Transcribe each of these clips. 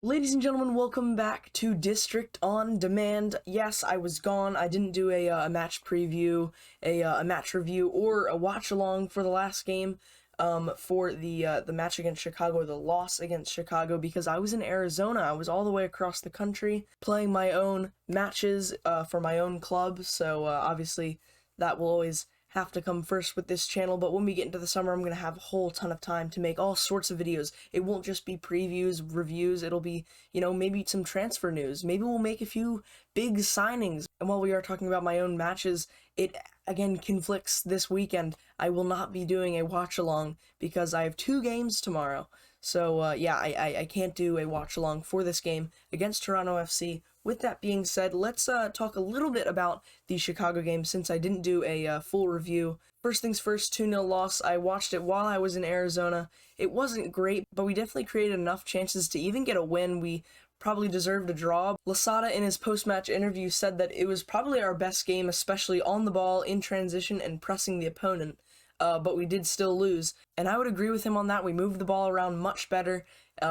Ladies and gentlemen, welcome back to District on Demand. Yes, I was gone. I didn't do a match preview, a match review, or a watch along for the last game, for the match against Chicago, or the loss against Chicago, because I was in Arizona. I was all the way across the country playing my own matches for my own club. So obviously that will always have to come first with this channel. But when we get into the summer, I'm going to have a whole ton of time to make all sorts of videos. It won't just be previews, reviews. It'll be, maybe some transfer news. Maybe we'll make a few big signings. And while we are talking about my own matches, it again conflicts this weekend. I will not be doing a watch along because I have 2 games tomorrow. So I can't do a watch along for this game against Toronto FC. With that being said, let's talk a little bit about the Chicago game since I didn't do a full review. First things first, 2-0 loss. I watched it while I was in Arizona. It wasn't great, but we definitely created enough chances to even get a win. We probably deserved a draw. Losada in his post-match interview said that it was probably our best game, especially on the ball, in transition, and pressing the opponent. But we did still lose. And I would agree with him on that. We moved the ball around much better.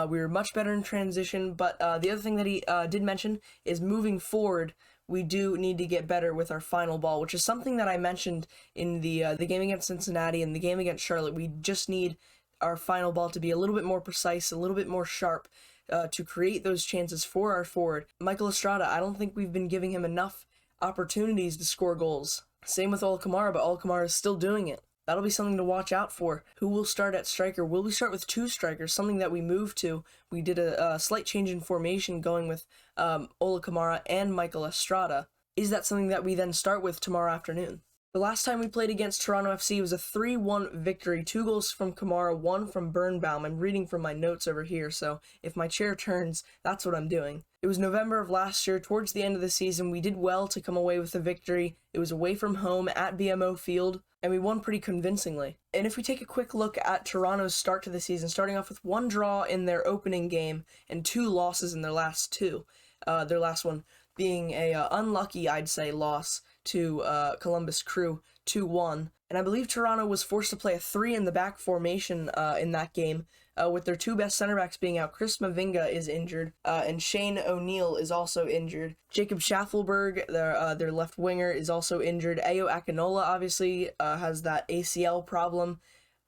We were much better in transition. But the other thing that he did mention is moving forward, we do need to get better with our final ball, which is something that I mentioned in the game against Cincinnati and the game against Charlotte. We just need our final ball to be a little bit more precise, a little bit more sharp, to create those chances for our forward. Michael Estrada, I don't think we've been giving him enough opportunities to score goals. Same with Ola Kamara, but Ola Kamara is still doing it. That'll be something to watch out for. Who will start at striker? Will we start with 2 strikers? Something that we moved to. We did a slight change in formation going with Ola Kamara and Michael Estrada. Is that something that we then start with tomorrow afternoon? The last time we played against Toronto FC was a 3-1 victory. 2 goals from Kamara, 1 from Birnbaum. I'm reading from my notes over here, so if my chair turns, that's what I'm doing. It was November of last year. Towards the end of the season, we did well to come away with a victory. It was away from home at BMO Field, and we won pretty convincingly. And if we take a quick look at Toronto's start to the season, starting off with 1 draw in their opening game and 2 losses in their last 2. Their last one being a unlucky, I'd say, loss to Columbus Crew, 2-1. And I believe Toronto was forced to play a 3-in-the-back formation in that game, with their 2 best center backs being out. Chris Mavinga is injured, and Shane O'Neill is also injured. Jacob Schaffelberg, their left winger, is also injured. Ayo Akinola obviously has that ACL problem.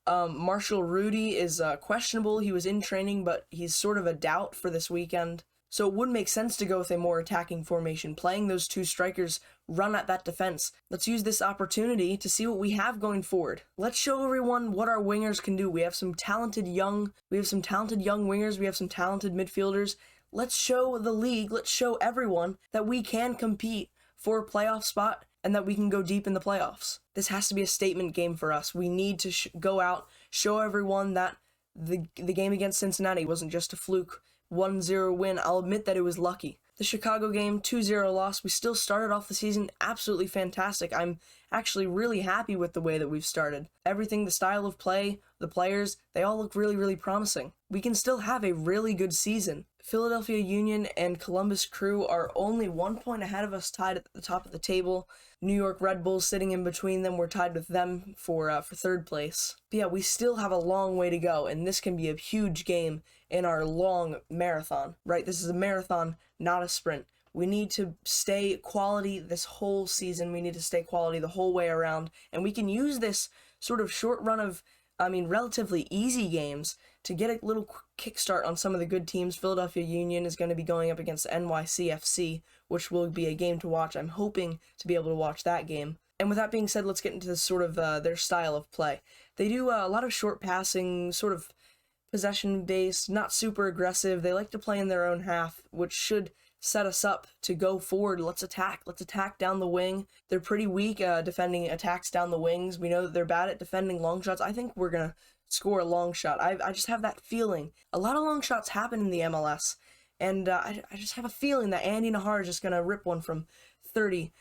Marshall Rudy is questionable. He was in training, but he's sort of a doubt for this weekend. So it would make sense to go with a more attacking formation, playing those 2 strikers, run at that defense. Let's use this opportunity to see what we have going forward. Let's show everyone what our wingers can do. We have some talented young wingers, we have some talented midfielders. Let's show the league, let's show everyone that we can compete for a playoff spot and that we can go deep in the playoffs. This has to be a statement game for us. We need to go out, show everyone that the game against Cincinnati wasn't just a fluke. 1-0 win. I'll admit that it was lucky. The Chicago game, 2-0 loss. We still started off the season absolutely fantastic. I'm actually really happy with the way that we've started. Everything, the style of play, the players, they all look really, really promising. We can still have a really good season. Philadelphia Union and Columbus Crew are only 1 point ahead of us, tied at the top of the table. New York Red Bulls sitting in between them. We're tied with them for 3rd place. But yeah, we still have a long way to go, and this can be a huge game in our long marathon, right? This is a marathon, not a sprint. We need to stay quality this whole season. We need to stay quality the whole way around, and we can use this sort of short run of, relatively easy games to get a little kickstart on some of the good teams. Philadelphia Union is going to be going up against NYCFC, which will be a game to watch. I'm hoping to be able to watch that game. And with that being said, let's get into this sort of their style of play. They do a lot of short passing, sort of possession-based, not super aggressive. They like to play in their own half, which should set us up to go forward. Let's attack down the wing. They're pretty weak defending attacks down the wings. We know that they're bad at defending long shots. I think we're going to score a long shot. I just have that feeling. A lot of long shots happen in the MLS, and I just have a feeling that Andy Najar is just going to rip one from 30,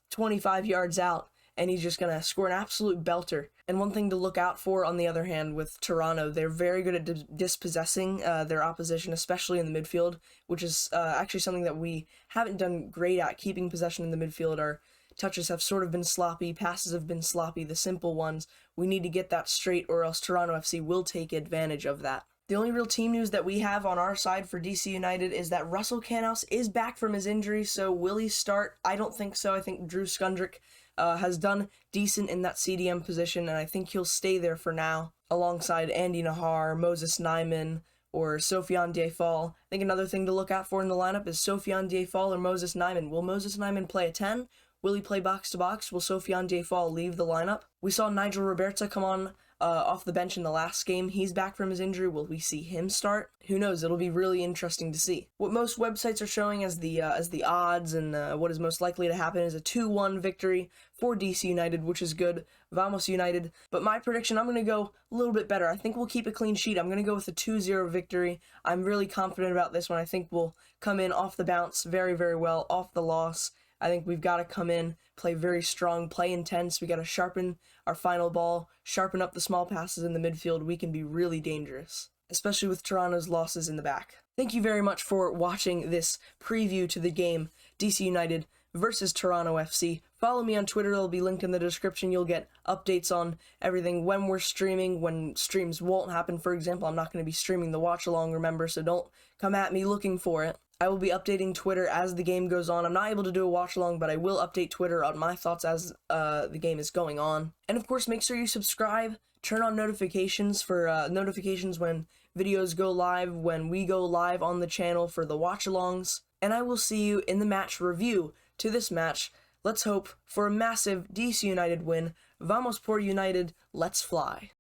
25 yards out, and he's just going to score an absolute belter. And one thing to look out for, on the other hand, with Toronto, they're very good at dispossessing their opposition, especially in the midfield, which is actually something that we haven't done great at, keeping possession in the midfield. Our touches have sort of been sloppy, passes have been sloppy, the simple ones. We need to get that straight, or else Toronto FC will take advantage of that. The only real team news that we have on our side for DC United is that Russell Canhouse is back from his injury, so will he start? I don't think so. I think Drew Skundrick has done decent in that CDM position, and I think he'll stay there for now, alongside Andy Nahar, Moses Nyman, or Sofiane Diefal. I think another thing to look out for in the lineup is Sofiane Diefal or Moses Nyman. Will Moses Nyman play a 10? Will he play box-to-box? Will Sofiane Diefal leave the lineup? We saw Nigel Roberta come on off the bench in the last game. He's back from his injury. Will we see him start? Who knows? It'll be really interesting to see. What most websites are showing as the odds and what is most likely to happen is a 2-1 victory for DC United, which is good. Vamos United. But my prediction, I'm going to go a little bit better. I think we'll keep a clean sheet. I'm going to go with a 2-0 victory. I'm really confident about this one. I think we'll come in off the bounce very, very well, off the loss. I think we've got to come in, play very strong, play intense. We got to sharpen our final ball, sharpen up the small passes in the midfield. We can be really dangerous, especially with Toronto's losses in the back. Thank you very much for watching this preview to the game, DC United versus Toronto FC. Follow me on Twitter. It'll be linked in the description. You'll get updates on everything when we're streaming, when streams won't happen. For example, I'm not going to be streaming the watch along, remember, so don't come at me looking for it. I will be updating Twitter as the game goes on. I'm not able to do a watch along, but I will update Twitter on my thoughts as the game is going on. And of course, make sure you subscribe, turn on notifications for notifications when videos go live, when we go live on the channel for the watch alongs. And I will see you in the match review to this match. Let's hope for a massive DC United win. Vamos por United, let's fly.